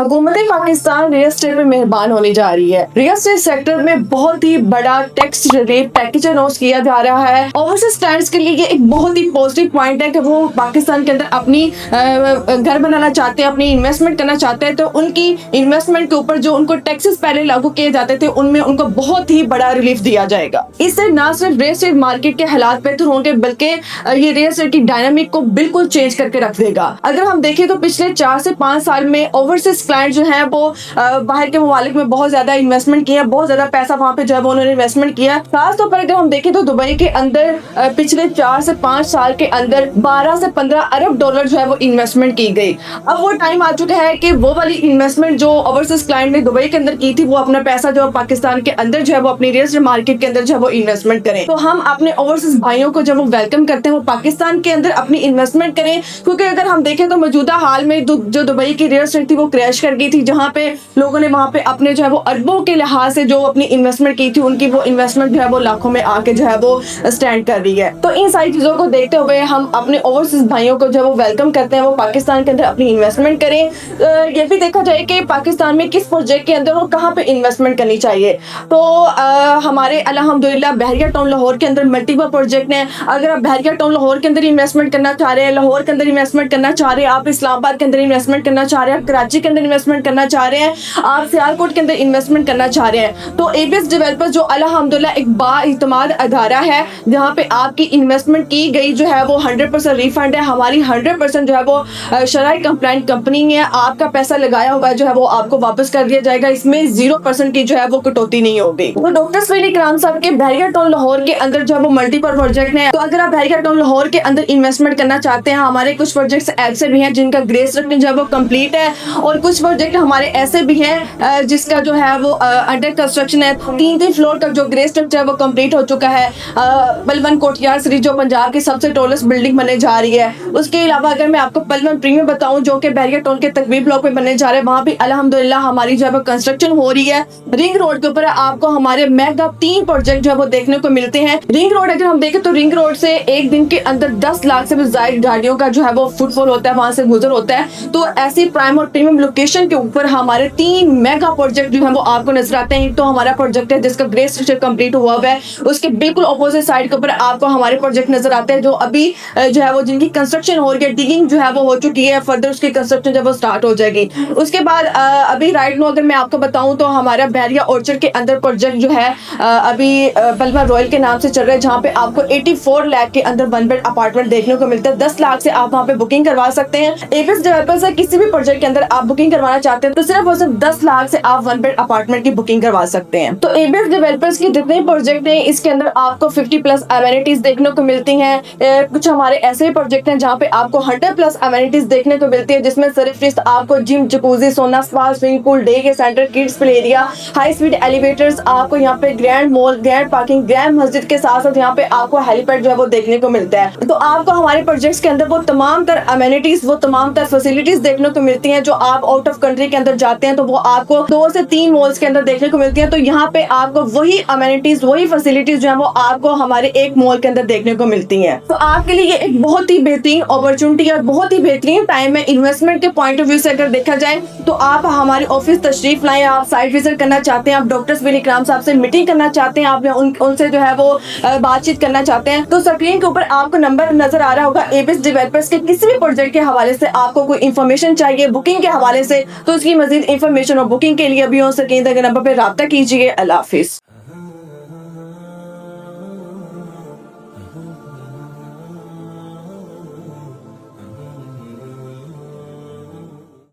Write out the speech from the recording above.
हुकूमत Pakistan real estate में मेहरबान होने जा रही है। रियल एस्टेट सेक्टर में बहुत ही बड़ा टैक्स रिलीफ पैकेज अनाउंस किया जा रहा है। ओवरसीज क्लाइंट्स के लिए ये एक बहुत ही पॉजिटिव पॉइंट है कि वो पाकिस्तान के अंदर अपनी घर बनाना चाहते हैं, अपनी इन्वेस्टमेंट करना चाहते हैं, तो उनकी इन्वेस्टमेंट के ऊपर जो उनको टैक्सेस पहले लागू किए जाते थे उनमें उनको बहुत ही बड़ा रिलीफ दिया जाएगा। इससे न सिर्फ रियल एस्टेट मार्केट के हालात बेहतर होंगे बल्कि ये रियल एस्टेट की डायनामिक को बिल्कुल चेंज करके रख देगा। अगर हम देखें तो पिछले 4 से 5 साल में ओवरसीज क्लाइंट जो है वो बाहर के ममालिक में बहुत ज्यादा इन्वेस्टमेंट किया, बहुत ज्यादा पैसा वहाँ पे जो है वो उन्होंने इन्वेस्टमेंट किया। खासतौर पर अगर हम देखें तो दुबई के अंदर पिछले 4 से 5 साल के अंदर 12 से 15 अरब डॉलर जो है वो इन्वेस्टमेंट की गई। अब वो टाइम आ चुका है कि वो वाली इन्वेस्टमेंट जो ओवरसीज क्लाइंट ने दुबई के अंदर की थी वो अपना पैसा जो पाकिस्तान के अंदर जो है वो अपनी रियल एस्टेट मार्केट के अंदर जो है वो इन्वेस्टमेंट करें। तो हम अपने ओवरसीज भाइयों को जब वो वेलकम करते हैं वो पाकिस्तान के अंदर अपनी इन्वेस्टमेंट करें, क्योंकि अगर हम देखें तो मौजूदा हाल में जो दुबई की रियल एस्टेट थी वो क्रैश कर गई थी, जहाँ पे लोगों ने वहाँ पे अपने जो है वो अरबों के लिहाज से जो अपनी इन्वेस्टमेंट की थी उनकी वो इन्वेस्टमेंट जो है वो लाखों में आके जो है वो स्टैंड कर रही है। तो इन सारी चीजों को देखते हुए हम अपने ओवरसीज भाइयों को जो है वो वेलकम करते हैं वो पाकिस्तान के अंदर अपनी इन्वेस्टमेंट करें। ये भी देखा जाए कि पाकिस्तान में किस प्रोजेक्ट के अंदर वो कहाँ पे इन्वेस्टमेंट करनी चाहिए। तो हमारे अल्हम्दुलिल्लाह बहरिया टाउन लाहौर के अंदर मल्टीपल प्रोजेक्ट हैं। अगर आप बहरिया टाउन लाहौर के अंदर इन्वेस्टमेंट करना चाह रहे हैं, लाहौर के अंदर इन्वेस्टमेंट करना चाह रहे हैं, आप इस्लामाबाद के अंदर इन्वेस्टमेंट करना चाह रहे हैं, कराची के अंदर इन्वेस्टमेंट करना चाह रहे हैं, आप सियालकोट के अंदर इन्वेस्टमेंट करना चाह रहे हैं, तो एबीएस डेवलपर्स जो अल्हम्दुलिल्लाह एक बाइतमाद अदारा है जहाँ पे आपकी इन्वेस्टमेंट की गई जो है वो 100% रिफंड है। हमारी 100% जो है वो शराई कंप्लाइंट कंपनी है। आपका पैसा लगाया हुआ जो है वो आपको वापस कर दिया जाएगा, इसमें 0% की जो है वो कटौती नहीं होगी। तो डॉक्टर सफीर इकराम साहब के बहरिया टाउन लाहौर के अंदर जो है वो मल्टीपल प्रोजेक्ट है। तो अगर आप बहरिया टाउन लाहौर के अंदर इन्वेस्टमेंट करना चाहते हैं, हमारे कुछ प्रोजेक्ट्स ऐसे भी हैं जिनका ग्रे स्ट्रक्चर जो है वो कंप्लीट है, और कुछ प्रोजेक्ट हमारे ऐसे भी हैं जिसका जो है वो अंडर कंस्ट्रक्शन है। 3 फ्लोर का जो ग्रे स्ट्रक्चर है वो कंप्लीट हो चुका है। पलवन कोठियार सीरीज जो पंजाब की सबसे टॉलेस्ट बिल्डिंग बनने जा रही है। उसके अलावा अगर मैं आपको पलवन प्रीमियम बताऊं जो कि बहरिया टाउन के तकवीर ब्लॉक में बनने जा रहा है, वहाँ भी अल्हम्दुलिल्लाह हमारी जो है वो कंस्ट्रक्शन हो रही है। रिंग रोड के ऊपर आपको हमारे मेगा 3 प्रोजेक्ट जो है वो देखने को मिलते हैं। रिंग रोड अगर हम देखें तो रिंग रोड से एक दिन के अंदर 10 लाख से भी ज्यादा गाड़ियों का जो है वो फुटफॉल होता है, वहां से गुजर होता है। तो ऐसी प्राइम और प्रीमियम लोकेशन के ऊपर हमारे 3 मेगा प्रोजेक्ट जो है वो आपको नजर आते हैं। तो हमारा प्रोजेक्ट है जिसका ग्रे स्ट्रक्चर कंप्लीट हुआ है, उसके बिल्कुल अपोजिट साइड के ऊपर आपको हमारे प्रोजेक्ट नजर आते हैं जो अभी जो है वो जिनकी कंस्ट्रक्शन हो रही है, डिगिंग जो है वो हो चुकी है, फर्दर उसकी कंस्ट्रक्शन जब वो स्टार्ट हो जाएगी। उसके बाद अभी राइट नो अगर मैं आपको बताऊं तो हमारा बहरिया ऑर्चर्ड के अंदर प्रोजेक्ट जो है अभी बलवा रॉयल के नाम से चल रहा है, जहाँ पे आपको 84 लाख के अंदर 1 बेड अपार्टमेंट देखने को मिलता है। 10 लाख से आप वहाँ पे बुकिंग करवा सकते हैं। एबीएस डेवलपर से किसी भी प्रोजेक्ट के अंदर आप बुकिंग करवाना चाहते हैं तो सिर्फ और सिर्फ 10 लाख से आप 1 बेड अपार्टमेंट की बुकिंग करवा सकते हैं। तो एबीएस डेवलपर्स के जितने प्रोजेक्ट हैं इसके अंदर आपको 50+ अमेनिटीज देखने को मिलती हैं। कुछ हमारे ऐसे ही प्रोजेक्ट हैं जहाँ पे आपको 100+ अमेनिटीज देखने को मिलती है, जिसमें सिर्फ आपको जिम, जकूजी, सोना स्पा, स्विमिंग पूल, डे के centre, kids play area, high speed elevators, आपको यहाँ पे grand mall, grand parking, grand मस्जिद के साथ साथ यहाँ पे आपको हेलीपैड जो है वो देखने को मिलता है। तो आपको हमारे प्रोजेक्ट्स के अंदर वो तमाम तर अमेनिटीज, वो तमाम तर फैसिलिटीज देखने को मिलती हैं जो आप आउट ऑफ कंट्री के अंदर जाते हैं तो वो आपको 2 से 3 मॉल्स के अंदर देखने को मिलती है। तो यहाँ पे आपको वही अमेनिटीज, वही फैसिलिटीज जो है वो आपको हमारे एक मॉल के अंदर देखने को मिलती हैं। तो आपके लिए ये एक बहुत ही बेहतरीन अपॉर्चुनिटी और बहुत ही बेहतरीन टाइम है। इन्वेस्टमेंट के पॉइंट ऑफ व्यू से अगर देखा जाए तो आप हमारे ऑफिस तशरीफ लाएं, आप साइट विजिट करना चाहते हैं, आप डॉक्टर सफीर इकराम साहब से मीटिंग करना चाहते हैं, आप उनसे जो है वो बातचीत करना चाहते हैं, तो स्क्रीन के ऊपर आपको नंबर नजर आ रहा होगा। एबीएस डेवलपर्स के किसी भी प्रोजेक्ट के हवाले से आपको कोई इन्फॉर्मेशन चाहिए बुकिंग के हवाले से, तो उसकी मजीद इन्फॉर्मेशन और बुकिंग के लिए अभी स्क्रीन के नंबर पर राब्ता कीजिए। अल्लाह हाफिज।